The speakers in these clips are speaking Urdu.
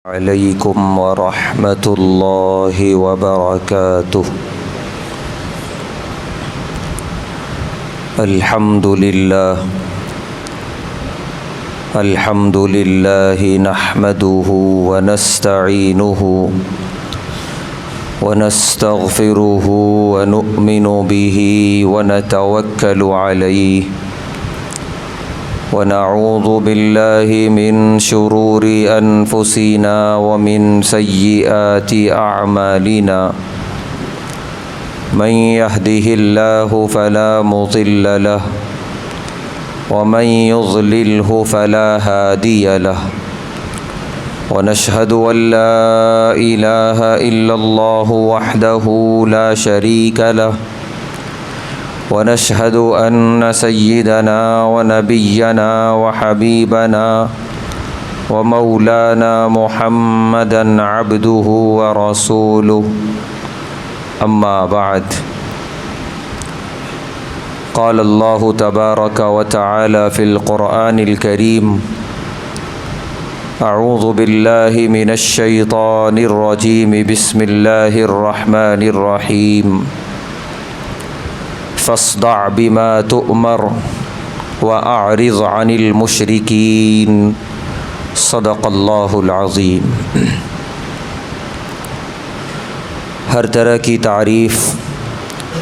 علیکم ورحمۃ اللہ وبرکاتہ۔ الحمد للہ نحمده ونستعینه ونستغفره ونؤمن به ونتوکل علیہ ونعوذ باللہ من شرور انفسنا ومن سیئات اعمالنا من يهده الله فلا مضل له ومن يضلله فلا هادي له ونشهد أن لا إله إلا الله وحده لا شريك له ونشهد أن سيدنا ونبينا وحبيبنا ومولانا محمدا عبده ورسوله أما بعد قال الله تبارك وتعالى في القرآن الكريم أعوذ بالله من الشيطان الرجيم بسم الله الرحمن الرحيم فاصدع بما تؤمر وأعرض عن المشركين صدق اللہ العظیم۔ ہر طرح کی تعریف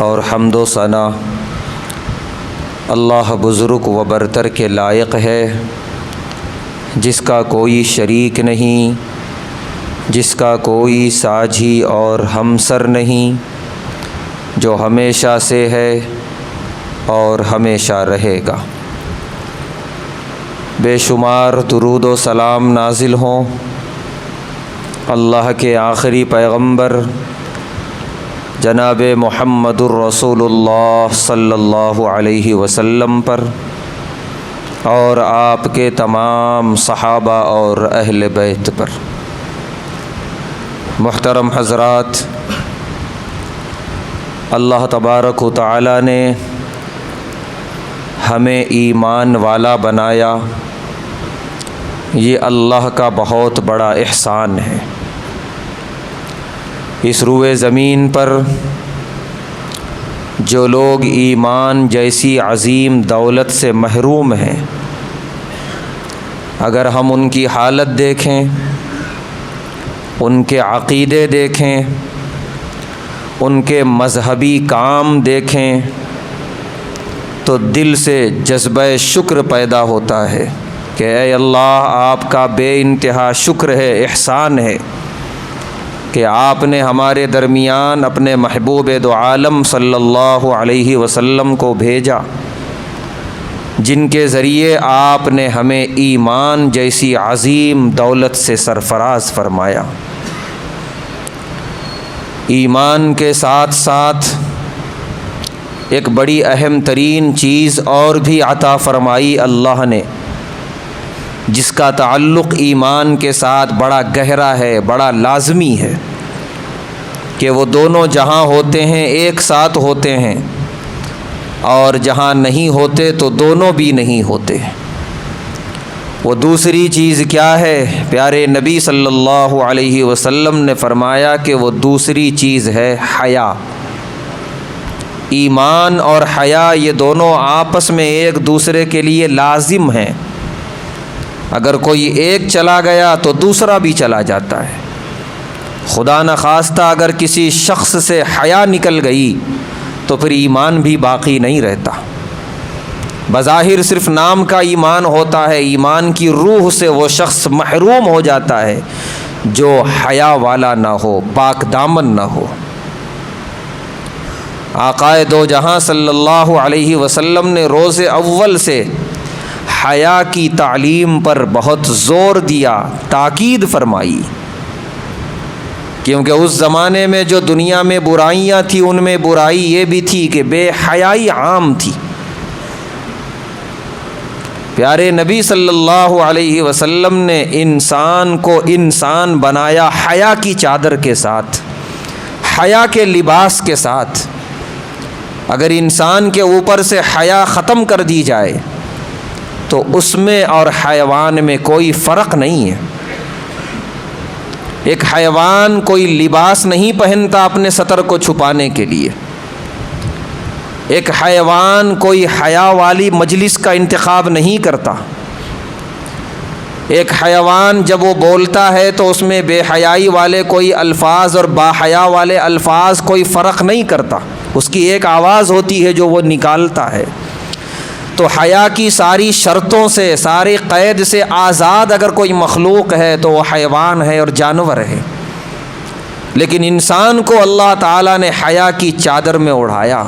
اور حمد و ثنا اللہ بزرگ و برتر کے لائق ہے، جس کا کوئی شریک نہیں، جس کا کوئی ساجھی اور ہمسر نہیں، جو ہمیشہ سے ہے اور ہمیشہ رہے گا۔ بے شمار درود و سلام نازل ہوں اللہ کے آخری پیغمبر جناب محمد الرسول اللہ صلی اللہ علیہ وسلم پر، اور آپ کے تمام صحابہ اور اہل بیت پر۔ محترم حضرات، اللہ تبارک و تعالی نے ہمیں ایمان والا بنایا، یہ اللہ کا بہت بڑا احسان ہے۔ اس روئے زمین پر جو لوگ ایمان جیسی عظیم دولت سے محروم ہیں، اگر ہم ان کی حالت دیکھیں، ان کے عقیدے دیکھیں، ان کے مذہبی کام دیکھیں، تو دل سے جذبہ شکر پیدا ہوتا ہے کہ اے اللہ، آپ کا بے انتہا شکر ہے، احسان ہے کہ آپ نے ہمارے درمیان اپنے محبوب دو عالم صلی اللہ علیہ وسلم کو بھیجا، جن کے ذریعے آپ نے ہمیں ایمان جیسی عظیم دولت سے سرفراز فرمایا۔ ایمان کے ساتھ ساتھ ایک بڑی اہم ترین چیز اور بھی عطا فرمائی اللہ نے، جس کا تعلق ایمان کے ساتھ بڑا گہرا ہے، بڑا لازمی ہے کہ وہ دونوں جہاں ہوتے ہیں ایک ساتھ ہوتے ہیں، اور جہاں نہیں ہوتے تو دونوں بھی نہیں ہوتے۔ وہ دوسری چیز کیا ہے؟ پیارے نبی صلی اللہ علیہ وسلم نے فرمایا کہ وہ دوسری چیز ہے حیا۔ ایمان اور حیا یہ دونوں آپس میں ایک دوسرے کے لیے لازم ہیں، اگر کوئی ایک چلا گیا تو دوسرا بھی چلا جاتا ہے۔ خدا نخواستہ اگر کسی شخص سے حیا نکل گئی تو پھر ایمان بھی باقی نہیں رہتا۔ بظاہر صرف نام کا ایمان ہوتا ہے، ایمان کی روح سے وہ شخص محروم ہو جاتا ہے جو حیا والا نہ ہو، پاک دامن نہ ہو۔ آقائے دو جہاں صلی اللہ علیہ وسلم نے روز اول سے حیا کی تعلیم پر بہت زور دیا، تاکید فرمائی، کیونکہ اس زمانے میں جو دنیا میں برائیاں تھیں، ان میں برائی یہ بھی تھی کہ بے حیائی عام تھی۔ پیارے نبی صلی اللہ علیہ وسلم نے انسان کو انسان بنایا حیا کی چادر کے ساتھ، حیا کے لباس کے ساتھ۔ اگر انسان کے اوپر سے حیا ختم کر دی جائے تو اس میں اور حیوان میں کوئی فرق نہیں ہے۔ ایک حیوان کوئی لباس نہیں پہنتا اپنے سطر کو چھپانے کے لیے. ایک حیوان کوئی حیا والی مجلس کا انتخاب نہیں کرتا. ایک حیوان جب وہ بولتا ہے تو اس میں بے حیائی والے کوئی الفاظ اور با حیا والے الفاظ کوئی فرق نہیں کرتا. اس کی ایک آواز ہوتی ہے جو وہ نکالتا ہے. تو حیا کی ساری شرطوں سے، ساری قید سے آزاد اگر کوئی مخلوق ہے تو وہ حیوان ہے اور جانور ہے. لیکن انسان کو اللہ تعالیٰ نے حیا کی چادر میں اڑھایا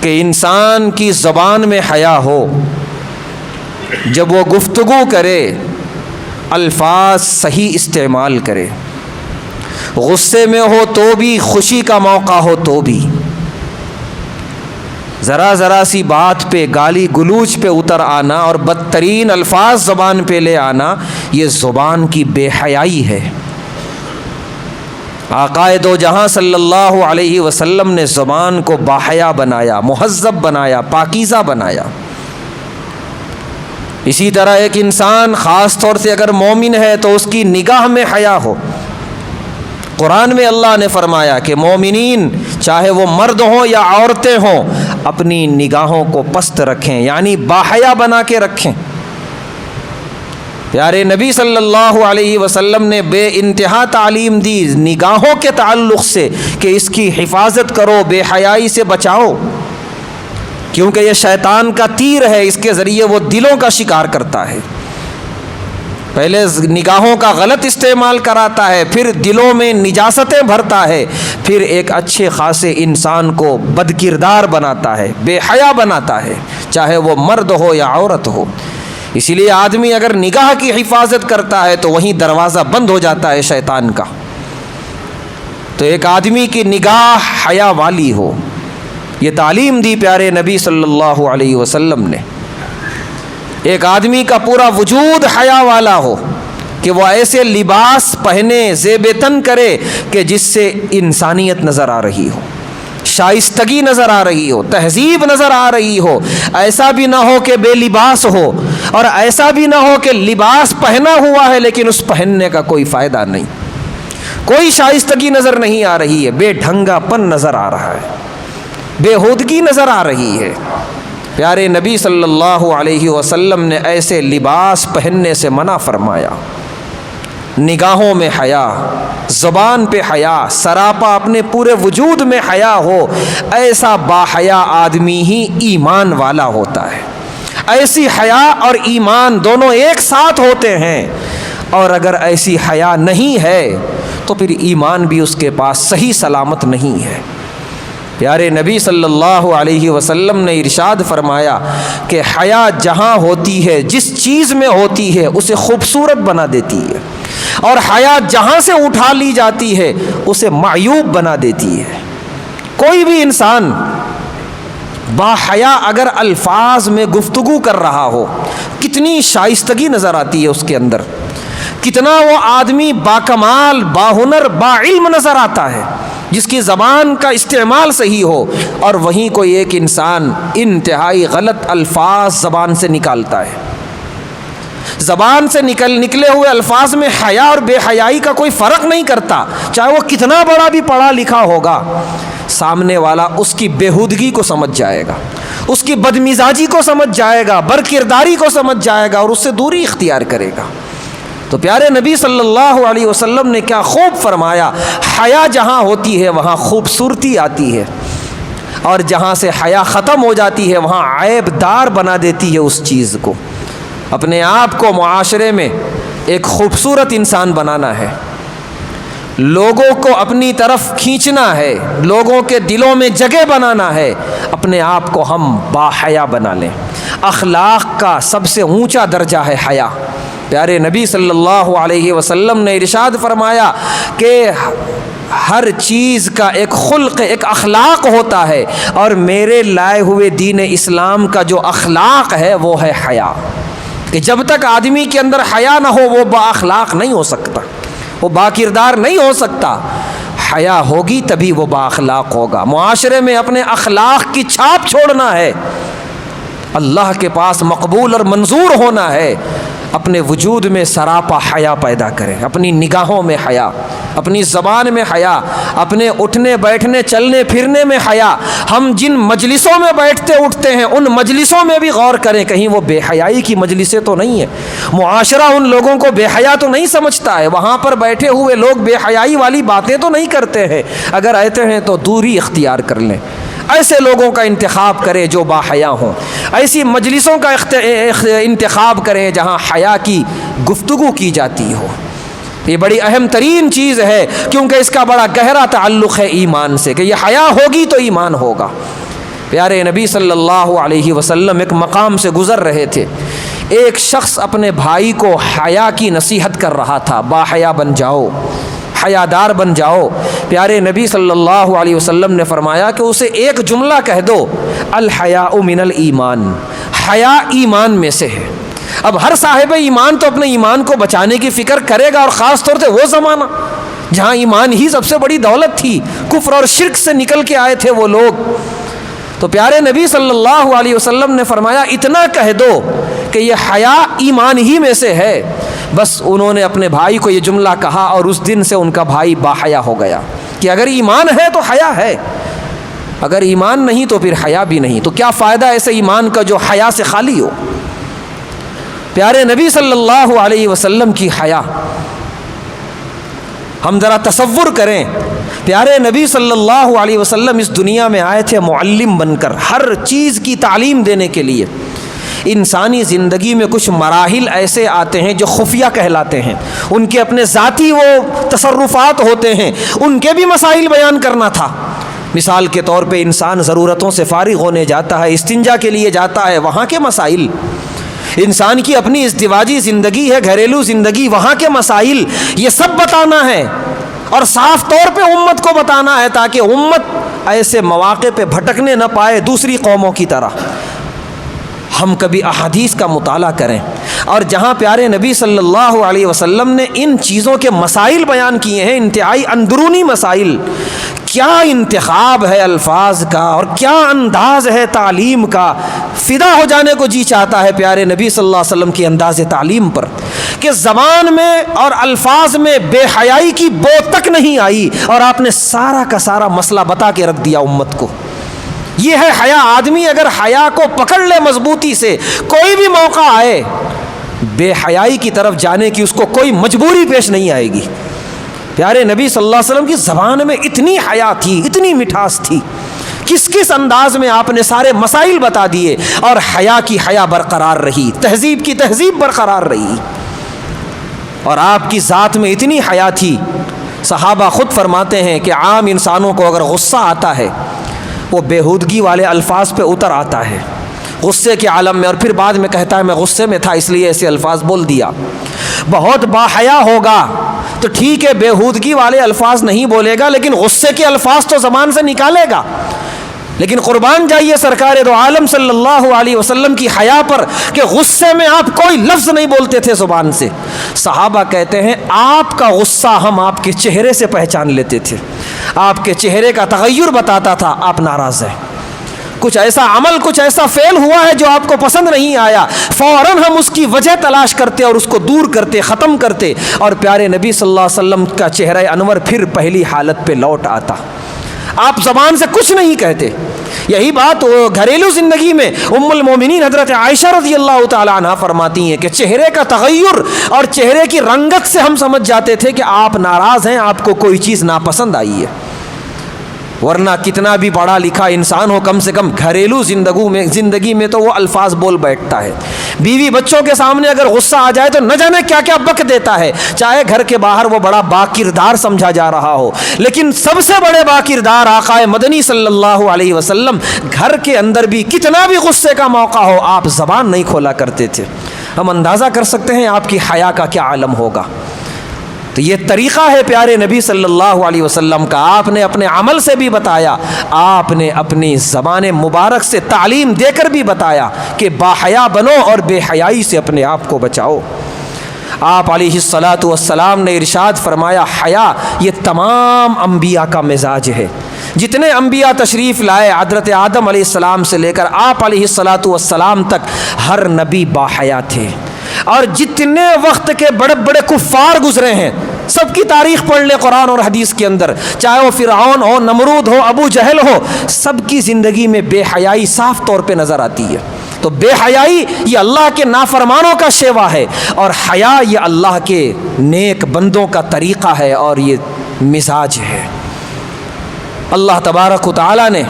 کہ انسان کی زبان میں حیا ہو. جب وہ گفتگو کرے الفاظ صحیح استعمال کرے، غصے میں ہو تو بھی، خوشی کا موقع ہو تو بھی. ذرا سی بات پہ گالی گلوچ پہ اتر آنا اور بدترین الفاظ زبان پہ لے آنا، یہ زبان کی بے حیائی ہے. آقا دو جہاں صلی اللہ علیہ وسلم نے زبان کو باحیا بنایا، مہذب بنایا، پاکیزہ بنایا. اسی طرح ایک انسان خاص طور سے اگر مومن ہے تو اس کی نگاہ میں حیا ہو. قرآن میں اللہ نے فرمایا کہ مومنین چاہے وہ مرد ہوں یا عورتیں ہوں اپنی نگاہوں کو پست رکھیں، یعنی باحیا بنا کے رکھیں. پیارے نبی صلی اللہ علیہ وسلم نے بے انتہا تعلیم دی نگاہوں کے تعلق سے کہ اس کی حفاظت کرو، بے حیائی سے بچاؤ، کیونکہ یہ شیطان کا تیر ہے، اس کے ذریعے وہ دلوں کا شکار کرتا ہے. پہلے نگاہوں کا غلط استعمال کراتا ہے، پھر دلوں میں نجاستیں بھرتا ہے، پھر ایک اچھے خاصے انسان کو بد کردار بناتا ہے، بے حیا بناتا ہے، چاہے وہ مرد ہو یا عورت ہو. اسی لیے آدمی اگر نگاہ کی حفاظت کرتا ہے تو وہیں دروازہ بند ہو جاتا ہے شیطان کا. تو ایک آدمی کی نگاہ حیا والی ہو، یہ تعلیم دی پیارے نبی صلی اللہ علیہ وسلم نے. ایک آدمی کا پورا وجود حیا والا ہو کہ وہ ایسے لباس پہنے، زیب تن کرے کہ جس سے انسانیت نظر آ رہی ہو، شائستگی نظر آ رہی ہو، تہذیب نظر آ رہی ہو. ایسا بھی نہ ہو کہ بے لباس ہو، اور ایسا بھی نہ ہو کہ لباس پہنا ہوا ہے لیکن اس پہننے کا کوئی فائدہ نہیں، کوئی شائستگی نظر نہیں آ رہی ہے، بے ڈھنگا پن نظر آ رہا ہے، بےہودگی نظر آ رہی ہے. پیارے نبی صلی اللہ علیہ وسلم نے ایسے لباس پہننے سے منع فرمایا. نگاہوں میں حیا، زبان پہ حیا، سراپا اپنے پورے وجود میں حیا ہو، ایسا باحیا آدمی ہی ایمان والا ہوتا ہے. ایسی حیا اور ایمان دونوں ایک ساتھ ہوتے ہیں، اور اگر ایسی حیا نہیں ہے تو پھر ایمان بھی اس کے پاس صحیح سلامت نہیں ہے. پیارے نبی صلی اللہ علیہ وسلم نے ارشاد فرمایا کہ حیا جہاں ہوتی ہے، جس چیز میں ہوتی ہے اسے خوبصورت بنا دیتی ہے، اور حیا جہاں سے اٹھا لی جاتی ہے اسے معیوب بنا دیتی ہے. کوئی بھی انسان باحیا اگر الفاظ میں گفتگو کر رہا ہو، کتنی شائستگی نظر آتی ہے اس کے اندر، کتنا وہ آدمی باکمال، باہنر، باعلم نظر آتا ہے جس کی زبان کا استعمال صحیح ہو. اور وہیں کوئی ایک انسان انتہائی غلط الفاظ زبان سے نکالتا ہے. زبان سے نکلے ہوئے الفاظ میں حیا اور بے حیائی کا کوئی فرق نہیں کرتا، چاہے وہ کتنا بڑا بھی پڑھا لکھا ہوگا. سامنے والا اس کی بےہودگی کو سمجھ جائے گا، اس کی بدمزاجی کو سمجھ جائے گا، برکرداری کو سمجھ جائے گا اور اس سے دوری اختیار کرے گا. تو پیارے نبی صلی اللہ علیہ وسلم نے کیا خوب فرمایا، حیا جہاں ہوتی ہے وہاں خوبصورتی آتی ہے، اور جہاں سے حیا ختم ہو جاتی ہے وہاں عیب دار بنا دیتی ہے اس چیز کو. اپنے آپ کو معاشرے میں ایک خوبصورت انسان بنانا ہے، لوگوں کو اپنی طرف کھینچنا ہے، لوگوں کے دلوں میں جگہ بنانا ہے. اپنے آپ کو ہم باحیا بنا لیں. اخلاق کا سب سے اونچا درجہ ہے حیا. پیارے نبی صلی اللہ علیہ وسلم نے ارشاد فرمایا کہ ہر چیز کا ایک خلق، ایک اخلاق ہوتا ہے، اور میرے لائے ہوئے دین اسلام کا جو اخلاق ہے وہ ہے حیا. کہ جب تک آدمی کے اندر حیا نہ ہو وہ با اخلاق نہیں ہو سکتا، وہ با کردار نہیں ہو سکتا. حیا ہوگی تبھی وہ با اخلاق ہوگا. معاشرے میں اپنے اخلاق کی چھاپ چھوڑنا ہے، اللہ کے پاس مقبول اور منظور ہونا ہے، اپنے وجود میں سراپا حیا پیدا کریں، اپنی نگاہوں میں حیا، اپنی زبان میں حیا، اپنے اٹھنے بیٹھنے چلنے پھرنے میں حیا۔ ہم جن مجلسوں میں بیٹھتے اٹھتے ہیں ان مجلسوں میں بھی غور کریں، کہیں وہ بے حیائی کی مجلسیں تو نہیں ہیں، معاشرہ ان لوگوں کو بے حیا تو نہیں سمجھتا ہے، وہاں پر بیٹھے ہوئے لوگ بے حیائی والی باتیں تو نہیں کرتے ہیں، اگر آتے ہیں تو دوری اختیار کر لیں، ایسے لوگوں کا انتخاب کریں جو باحیا ہوں، ایسی مجلسوں کا انتخاب کریں جہاں حیا کی گفتگو کی جاتی ہو۔ یہ بڑی اہم ترین چیز ہے، کیونکہ اس کا بڑا گہرا تعلق ہے ایمان سے، کہ یہ حیا ہوگی تو ایمان ہوگا۔ پیارے نبی صلی اللہ علیہ وسلم ایک مقام سے گزر رہے تھے، ایک شخص اپنے بھائی کو حیا کی نصیحت کر رہا تھا، باحیا بن جاؤ، حیادار بن جاؤ۔ پیارے نبی صلی اللہ علیہ وسلم نے فرمایا کہ اسے ایک جملہ کہہ دو، الحیاء من الایمان، حیا ایمان میں سے ہے۔ اب ہر صاحب ایمان تو اپنے ایمان کو بچانے کی فکر کرے گا، اور خاص طور سے وہ زمانہ جہاں ایمان ہی سب سے بڑی دولت تھی، کفر اور شرک سے نکل کے آئے تھے وہ لوگ۔ تو پیارے نبی صلی اللہ علیہ وسلم نے فرمایا اتنا کہہ دو کہ یہ حیا ایمان ہی میں سے ہے۔ بس انہوں نے اپنے بھائی کو یہ جملہ کہا، اور اس دن سے ان کا بھائی باحیا ہو گیا، کہ اگر ایمان ہے تو حیا ہے، اگر ایمان نہیں تو پھر حیا بھی نہیں۔ تو کیا فائدہ ایسے ایمان کا جو حیا سے خالی ہو؟ پیارے نبی صلی اللہ علیہ وسلم کی حیا، ہم ذرا تصور کریں، پیارے نبی صلی اللہ علیہ وسلم اس دنیا میں آئے تھے معلم بن کر، ہر چیز کی تعلیم دینے کے لیے۔ انسانی زندگی میں کچھ مراحل ایسے آتے ہیں جو خفیہ کہلاتے ہیں، ان کے اپنے ذاتی وہ تصرفات ہوتے ہیں، ان کے بھی مسائل بیان کرنا تھا۔ مثال کے طور پہ انسان ضرورتوں سے فارغ ہونے جاتا ہے، استنجا کے لیے جاتا ہے، وہاں کے مسائل، انسان کی اپنی ازدواجی زندگی ہے، گھریلو زندگی، وہاں کے مسائل، یہ سب بتانا ہے، اور صاف طور پہ امت کو بتانا ہے، تاکہ امت ایسے مواقع پہ بھٹکنے نہ پائے دوسری قوموں کی طرح۔ ہم کبھی احادیث کا مطالعہ کریں، اور جہاں پیارے نبی صلی اللہ علیہ وسلم نے ان چیزوں کے مسائل بیان کیے ہیں، انتہائی اندرونی مسائل، کیا انتخاب ہے الفاظ کا اور کیا انداز ہے تعلیم کا، فدا ہو جانے کو جی چاہتا ہے پیارے نبی صلی اللہ علیہ وسلم کی انداز تعلیم پر، کہ زبان میں اور الفاظ میں بے حیائی کی بو تک نہیں آئی، اور آپ نے سارا کا سارا مسئلہ بتا کے رکھ دیا امت کو۔ یہ ہے حیا۔ آدمی اگر حیا کو پکڑ لے مضبوطی سے، کوئی بھی موقع آئے بے حیائی کی طرف جانے کی اس کو کوئی مجبوری پیش نہیں آئے گی۔ پیارے نبی صلی اللہ علیہ وسلم کی زبان میں اتنی حیا تھی، اتنی مٹھاس تھی، کس کس انداز میں آپ نے سارے مسائل بتا دیے، اور حیا کی حیا برقرار رہی، تہذیب کی تہذیب برقرار رہی، اور آپ کی ذات میں اتنی حیا تھی۔ صحابہ خود فرماتے ہیں کہ عام انسانوں کو اگر غصہ آتا ہے، وہ بےہودگی والے الفاظ پہ اتر آتا ہے غصے کے عالم میں، اور پھر بعد میں کہتا ہے میں غصے میں تھا اس لیے ایسے الفاظ بول دیا۔ بہت باحیا ہوگا تو ٹھیک ہے، بےہودگی والے الفاظ نہیں بولے گا، لیکن غصے کے الفاظ تو زبان سے نکالے گا۔ لیکن قربان جائیے سرکار دو عالم صلی اللہ علیہ وسلم کی حیا پر، کہ غصے میں آپ کوئی لفظ نہیں بولتے تھے زبان سے۔ صحابہ کہتے ہیں آپ کا غصہ ہم آپ کے چہرے سے پہچان لیتے تھے، آپ کے چہرے کا تغیر بتاتا تھا آپ ناراض ہیں، کچھ ایسا عمل، کچھ ایسا فعل ہوا ہے جو آپ کو پسند نہیں آیا، فوراً ہم اس کی وجہ تلاش کرتے اور اس کو دور کرتے، ختم کرتے، اور پیارے نبی صلی اللہ علیہ وسلم کا چہرہ انور پھر پہلی حالت پہ لوٹ آتا۔ آپ زبان سے کچھ نہیں کہتے۔ یہی بات گھریلو زندگی میں ام المومنین حضرت عائشہ رضی اللہ تعالی عنہ فرماتی ہیں کہ چہرے کا تغیر اور چہرے کی رنگت سے ہم سمجھ جاتے تھے کہ آپ ناراض ہیں، آپ کو کوئی چیز ناپسند آئی ہے۔ ورنہ کتنا بھی پڑھا لکھا انسان ہو، کم سے کم گھریلو زندگی میں تو وہ الفاظ بول بیٹھتا ہے۔ بیوی بچوں کے سامنے اگر غصہ آ جائے تو نہ جانے کیا کیا بک دیتا ہے، چاہے گھر کے باہر وہ بڑا باکردار سمجھا جا رہا ہو، لیکن سب سے بڑے باکردار آقا مدنی صلی اللہ علیہ وسلم گھر کے اندر بھی کتنا بھی غصے کا موقع ہو آپ زبان نہیں کھولا کرتے تھے۔ ہم اندازہ کر سکتے ہیں آپ کی حیا کا کیا عالم ہوگا۔ تو یہ طریقہ ہے پیارے نبی صلی اللہ علیہ وسلم کا، آپ نے اپنے عمل سے بھی بتایا، آپ نے اپنی زبان مبارک سے تعلیم دے کر بھی بتایا کہ باحیا بنو اور بے حیائی سے اپنے آپ کو بچاؤ۔ آپ علیہ الصلاۃ والسلام نے ارشاد فرمایا حیا یہ تمام انبیاء کا مزاج ہے۔ جتنے انبیاء تشریف لائے حضرت آدم علیہ السلام سے لے کر آپ علیہ الصلاۃ والسلام تک، ہر نبی باحیا تھے۔ اور جتنے وقت کے بڑے بڑے کفار گزرے ہیں سب کی تاریخ پڑھ لے قرآن اور حدیث کے اندر، چاہے وہ فرعون ہو، نمرود ہو، ابو جہل ہو، سب کی زندگی میں بے حیائی صاف طور پہ نظر آتی ہے۔ تو بے حیائی یہ اللہ کے نافرمانوں کا شیوا ہے، اور حیا یہ اللہ کے نیک بندوں کا طریقہ ہے اور یہ مزاج ہے۔ اللہ تبارک و تعالیٰ نے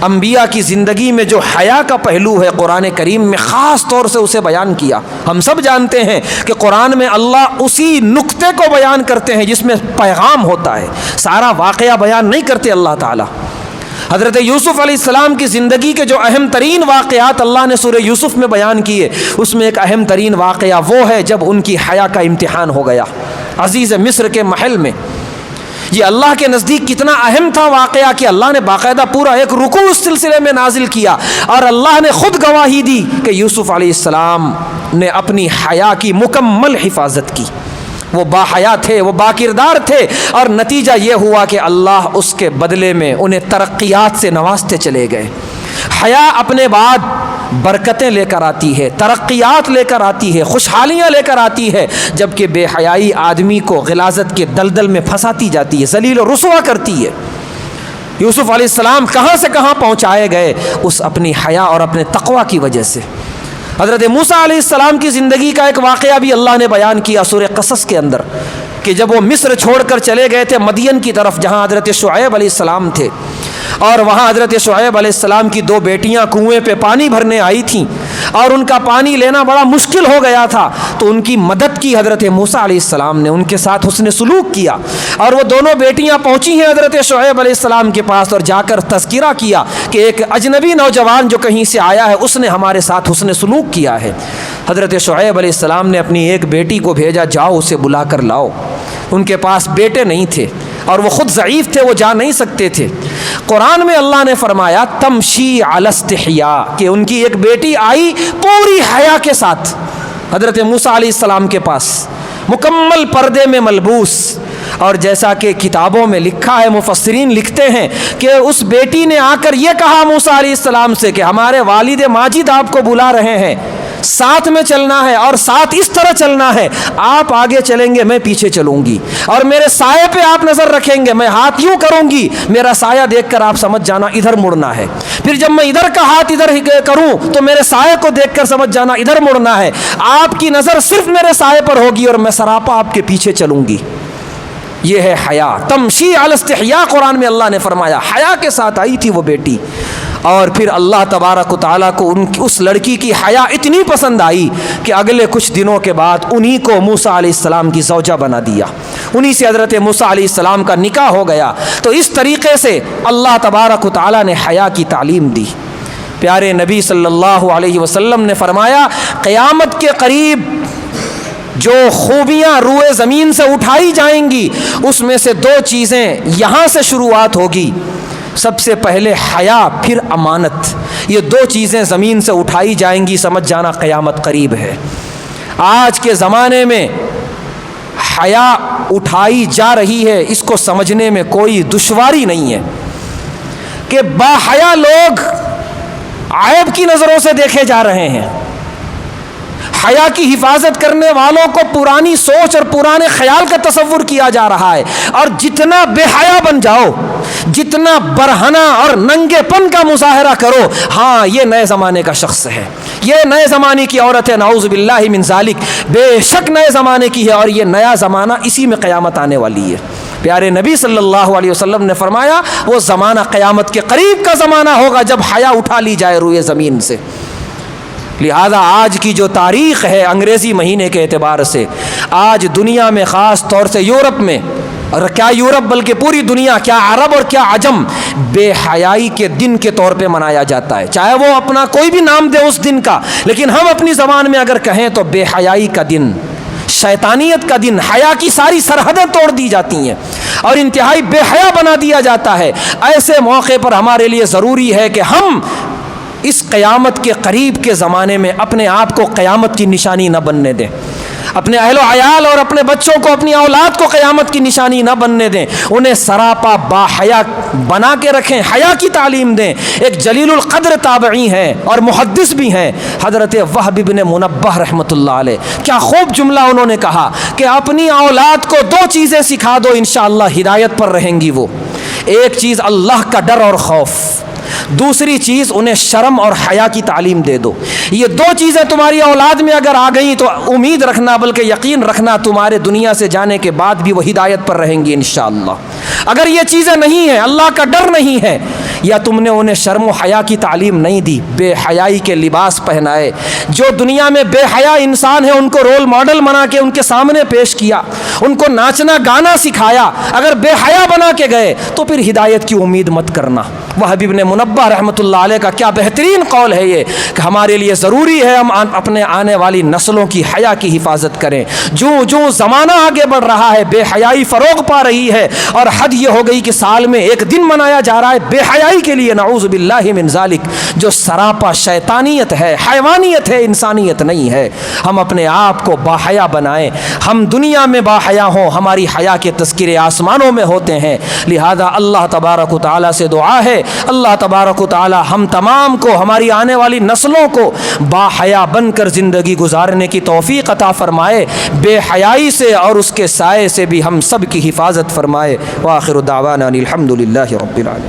انبیاء کی زندگی میں جو حیا کا پہلو ہے قرآن کریم میں خاص طور سے اسے بیان کیا۔ ہم سب جانتے ہیں کہ قرآن میں اللہ اسی نقطے کو بیان کرتے ہیں جس میں پیغام ہوتا ہے، سارا واقعہ بیان نہیں کرتے اللہ تعالیٰ۔ حضرت یوسف علیہ السلام کی زندگی کے جو اہم ترین واقعات اللہ نے سورہ یوسف میں بیان کیے، اس میں ایک اہم ترین واقعہ وہ ہے جب ان کی حیا کا امتحان ہو گیا عزیز مصر کے محل میں۔ یہ اللہ کے نزدیک کتنا اہم تھا واقعہ کہ اللہ نے باقاعدہ پورا ایک رکوع اس سلسلے میں نازل کیا، اور اللہ نے خود گواہی دی کہ یوسف علیہ السلام نے اپنی حیا کی مکمل حفاظت کی، وہ با حیا تھے، وہ با کردار تھے، اور نتیجہ یہ ہوا کہ اللہ اس کے بدلے میں انہیں ترقیات سے نوازتے چلے گئے۔ حیا اپنے بعد برکتیں لے کر آتی ہے، ترقیات لے کر آتی ہے، خوشحالیاں لے کر آتی ہے، جبکہ بے حیائی آدمی کو غلاظت کے دلدل میں پھنساتی جاتی ہے، ذلیل و رسوا کرتی ہے۔ یوسف علیہ السلام کہاں سے کہاں پہنچائے گئے اس اپنی حیا اور اپنے تقوی کی وجہ سے۔ حضرت موسیٰ علیہ السلام کی زندگی کا ایک واقعہ بھی اللہ نے بیان کیا سورہ قصص کے اندر، کہ جب وہ مصر چھوڑ کر چلے گئے تھے مدین کی طرف جہاں حضرت شعیب علیہ السلام تھے، اور وہاں حضرت شعیب علیہ السلام کی 2 بیٹیاں کنویں پہ پانی بھرنے آئی تھیں، اور ان کا پانی لینا بڑا مشکل ہو گیا تھا، تو ان کی مدد کی حضرت موسیٰ علیہ السلام نے، ان کے ساتھ حسن سلوک کیا، اور وہ دونوں بیٹیاں پہنچی ہیں حضرت شعیب علیہ السلام کے پاس، اور جا کر تذکرہ کیا کہ ایک اجنبی نوجوان جو کہیں سے آیا ہے اس نے ہمارے ساتھ حسن سلوک کیا ہے۔ حضرت شعیب علیہ السلام نے اپنی ایک بیٹی کو بھیجا، جاؤ اسے بلا کر لاؤ۔ ان کے پاس بیٹے نہیں تھے اور وہ خود ضعیف تھے، وہ جا نہیں سکتے تھے۔ قرآن میں اللہ نے فرمایا تمشی علی استحیاء، کہ ان کی ایک بیٹی آئی پوری حیا کے ساتھ حضرت موسیٰ علیہ السلام کے پاس، مکمل پردے میں ملبوس، اور جیسا کہ کتابوں میں لکھا ہے، مفسرین لکھتے ہیں کہ اس بیٹی نے آ کر یہ کہا موسیٰ علیہ السلام سے کہ ہمارے والد ماجد آپ کو بلا رہے ہیں، ساتھ میں چلنا ہے، اور ساتھ اس طرح چلنا ہے، آپ آگے چلیں گے میں پیچھے چلوں گی، اور میرے سائے پہ آپ نظر رکھیں گے، میں ہاتھ یوں کروں گی، میرا سایہ دیکھ کر آپ سمجھ جانا ادھر مڑنا ہے، پھر جب میں ادھر کا ہاتھ ادھر کروں تو میرے سائے کو دیکھ کر سمجھ جانا ادھر مڑنا ہے، آپ کی نظر صرف میرے سائے پر ہوگی اور میں سراپا آپ کے پیچھے چلوں گی۔ یہ ہے حیا، تمشی علی استحیاء، قرآن میں اللہ نے فرمایا حیا کے ساتھ آئی تھی وہ بیٹی، اور پھر اللہ تبارک و تعالیٰ کو اس لڑکی کی حیا اتنی پسند آئی کہ اگلے کچھ دنوں کے بعد انہی کو موسیٰ علیہ السلام کی زوجہ بنا دیا، انہی سے حضرت موسیٰ علیہ السلام کا نکاح ہو گیا۔ تو اس طریقے سے اللہ تبارک و تعالیٰ نے حیا کی تعلیم دی۔ پیارے نبی صلی اللہ علیہ وسلم نے فرمایا قیامت کے قریب جو خوبیاں روئے زمین سے اٹھائی جائیں گی اس میں سے 2 چیزیں یہاں سے شروعات ہوگی، سب سے پہلے حیا، پھر امانت۔ یہ 2 چیزیں زمین سے اٹھائی جائیں گی، سمجھ جانا قیامت قریب ہے۔ آج کے زمانے میں حیا اٹھائی جا رہی ہے، اس کو سمجھنے میں کوئی دشواری نہیں ہے کہ باحیا لوگ عیب کی نظروں سے دیکھے جا رہے ہیں۔ حیا کی حفاظت کرنے والوں کو پرانی سوچ اور پرانے خیال کا تصور کیا جا رہا ہے، اور جتنا بے حیا بن جاؤ، جتنا برہنہ اور ننگے پن کا مظاہرہ کرو، ہاں یہ نئے زمانے کا شخص ہے، یہ نئے زمانے کی عورت ہے، نعوذ باللہ من ذالک، بے شک نئے زمانے کی ہے، اور یہ نیا زمانہ اسی میں قیامت آنے والی ہے۔ پیارے نبی صلی اللہ علیہ وسلم نے فرمایا وہ زمانہ قیامت کے قریب کا زمانہ ہوگا جب حیا اٹھا لی جائے روئے زمین سے۔ لہذا آج کی جو تاریخ ہے انگریزی مہینے کے اعتبار سے، آج دنیا میں خاص طور سے یورپ میں، اور کیا یورپ بلکہ پوری دنیا، کیا عرب اور کیا عجم، بے حیائی کے دن کے طور پہ منایا جاتا ہے، چاہے وہ اپنا کوئی بھی نام دے اس دن کا، لیکن ہم اپنی زبان میں اگر کہیں تو بے حیائی کا دن، شیطانیت کا دن، حیا کی ساری سرحدیں توڑ دی جاتی ہیں اور انتہائی بے حیا بنا دیا جاتا ہے۔ ایسے موقع پر ہمارے لیے ضروری ہے کہ ہم اس قیامت کے قریب کے زمانے میں اپنے آپ کو قیامت کی نشانی نہ بننے دیں، اپنے اہل و عیال اور اپنے بچوں کو، اپنی اولاد کو قیامت کی نشانی نہ بننے دیں، انہیں سراپا باحیا بنا کے رکھیں، حیا کی تعلیم دیں۔ ایک جلیل القدر تابعی ہیں اور محدث بھی ہیں، حضرت وہب بن منبہ رحمۃ اللہ علیہ، کیا خوب جملہ انہوں نے کہا کہ اپنی اولاد کو دو چیزیں سکھا دو انشاءاللہ ہدایت پر رہیں گی وہ، ایک چیز اللہ کا ڈر اور خوف، دوسری چیز انہیں شرم اور حیا کی تعلیم دے دو۔ یہ دو چیزیں تمہاری اولاد میں اگر آ گئیں تو امید رکھنا، بلکہ یقین رکھنا، تمہارے دنیا سے جانے کے بعد بھی وہ ہدایت پر رہیں گی انشاءاللہ۔ اگر یہ چیزیں نہیں ہیں، اللہ کا ڈر نہیں ہے، یا تم نے انہیں شرم و حیا کی تعلیم نہیں دی، بے حیائی کے لباس پہنائے، جو دنیا میں بے حیا انسان ہیں ان کو رول ماڈل بنا کے ان کے سامنے پیش کیا، ان کو ناچنا گانا سکھایا، اگر بے حیا بنا کے گئے تو پھر ہدایت کی امید مت کرنا۔ وہب بن منبہ رحمۃ اللہ علیہ کا کیا بہترین قول ہے یہ کہ ہمارے لیے ضروری ہے ہم اپنے آنے والی نسلوں کی حیا کی حفاظت کریں۔ جو زمانہ آگے بڑھ رہا ہے، بے حیائی فروغ پا رہی ہے، اور حد یہ ہو گئی کہ سال میں ایک دن منایا جا رہا ہے بے حیائی کے لیے، نعوذ باللہ من ذالک، جو سراپا شیطانیت ہے، حیوانیت ہے، انسانیت نہیں ہے۔ ہم اپنے آپ کو باحیا بنائیں، ہم دنیا میں باحیا ہوں، ہماری حیا کے تذکرے آسمانوں میں ہوتے ہیں۔ لہذا اللہ تبارک و تعالیٰ سے دعا ہے، اللہ تبارک و تعالیٰ ہم تمام کو، ہماری آنے والی نسلوں کو باحیا بن کر زندگی گزارنے کی توفیق عطا فرمائے، بے حیائی سے اور اس کے سائے سے بھی ہم سب کی حفاظت فرمائے۔ وآخر دعوانا الحمد للہ رب العالمین۔